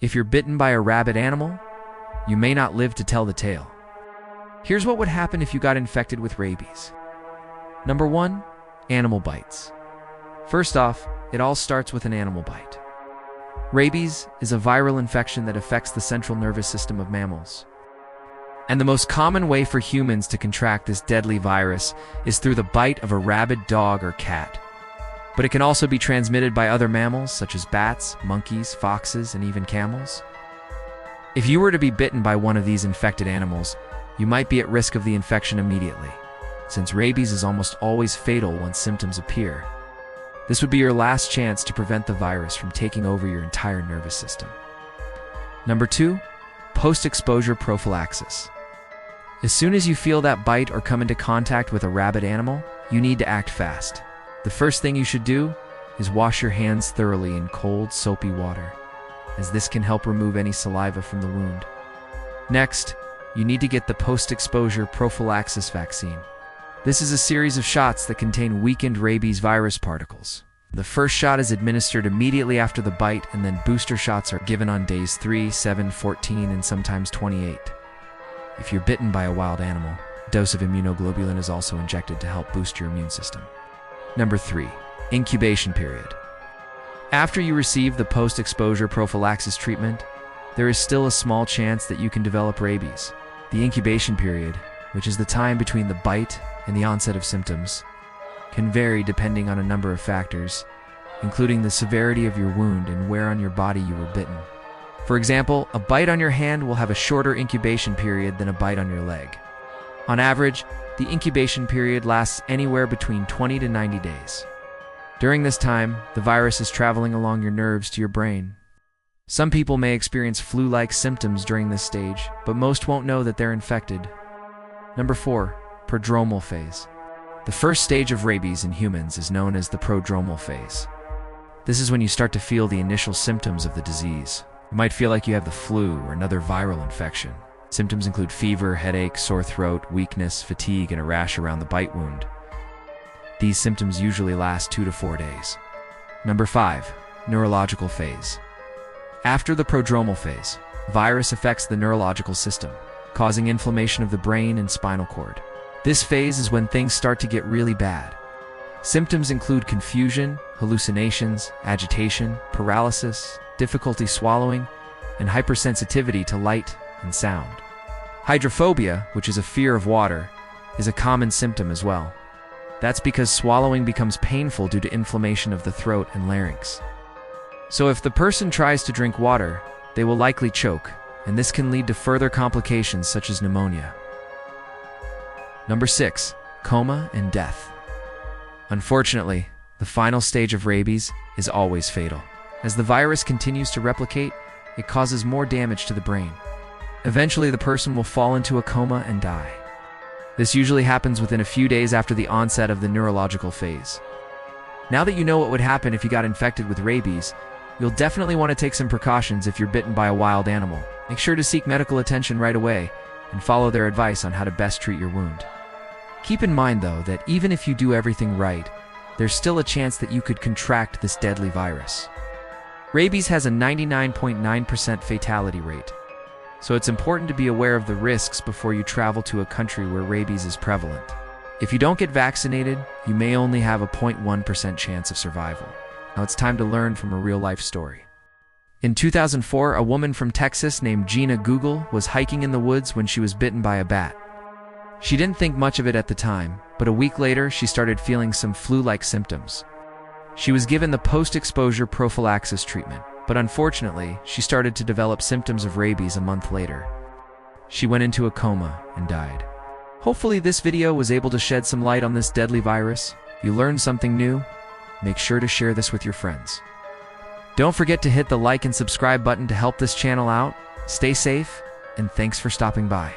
If you're bitten by a rabid animal, you may not live to tell the tale. Here's what would happen if you got infected with rabies. Number 1, animal bites. First off, it all starts with an animal bite. Rabies is a viral infection that affects the central nervous system of mammals. And the most common way for humans to contract this deadly virus is through the bite of a rabid dog or cat. But it can also be transmitted by other mammals such as bats, monkeys, foxes, and even camels. If you were to be bitten by one of these infected animals, you might be at risk of the infection immediately, since rabies is almost always fatal once symptoms appear. This would be your last chance to prevent the virus from taking over your entire nervous system. Number 2, post-exposure prophylaxis. As soon as you feel that bite or come into contact with a rabid animal, you need to act fast. The first thing you should do is wash your hands thoroughly in cold, soapy water, as this can help remove any saliva from the wound. Next, you need to get the post-exposure prophylaxis vaccine. This is a series of shots that contain weakened rabies virus particles. The first shot is administered immediately after the bite, and then booster shots are given on days 3, 7, 14, and sometimes 28. If you're bitten by a wild animal, a dose of immunoglobulin is also injected to help boost your immune system. Number 3, incubation period. After you receive the post-exposure prophylaxis treatment, there is still a small chance that you can develop rabies. The incubation period, which is the time between the bite and the onset of symptoms, can vary depending on a number of factors, including the severity of your wound and where on your body you were bitten. For example, a bite on your hand will have a shorter incubation period than a bite on your leg. On average, the incubation period lasts anywhere between 20 to 90 days. During this time, the virus is traveling along your nerves to your brain. Some people may experience flu-like symptoms during this stage, but most won't know that they're infected. Number 4, prodromal phase. The first stage of rabies in humans is known as the prodromal phase. This is when you start to feel the initial symptoms of the disease. You might feel like you have the flu or another viral infection. Symptoms include fever, headache, sore throat, weakness, fatigue, and a rash around the bite wound. These symptoms usually last 2 to 4 days. Number 5, neurological phase. After the prodromal phase, virus affects the neurological system, causing inflammation of the brain and spinal cord. This phase is when things start to get really bad. Symptoms include confusion, hallucinations, agitation, paralysis, difficulty swallowing, and hypersensitivity to light and sound. Hydrophobia, which is a fear of water, is a common symptom as well. That's because swallowing becomes painful due to inflammation of the throat and larynx. So if the person tries to drink water, they will likely choke, and this can lead to further complications such as pneumonia. Number 6, coma and death. Unfortunately, the final stage of rabies is always fatal. As the virus continues to replicate, it causes more damage to the brain. Eventually, the person will fall into a coma and die. This usually happens within a few days after the onset of the neurological phase. Now that you know what would happen if you got infected with rabies, you'll definitely want to take some precautions if you're bitten by a wild animal. Make sure to seek medical attention right away and follow their advice on how to best treat your wound. Keep in mind, though, that even if you do everything right, there's still a chance that you could contract this deadly virus. Rabies has a 99.9% fatality rate, so it's important to be aware of the risks before you travel to a country where rabies is prevalent. If you don't get vaccinated, you may only have a 0.1% chance of survival. Now it's time to learn from a real-life story. In 2004, a woman from Texas named Gina Google was hiking in the woods when she was bitten by a bat. She didn't think much of it at the time, but a week later she started feeling some flu-like symptoms. She was given the post-exposure prophylaxis treatment, but unfortunately, she started to develop symptoms of rabies a month later. She went into a coma and died. Hopefully this video was able to shed some light on this deadly virus. If you learned something new, make sure to share this with your friends. Don't forget to hit the like and subscribe button to help this channel out. Stay safe, and thanks for stopping by.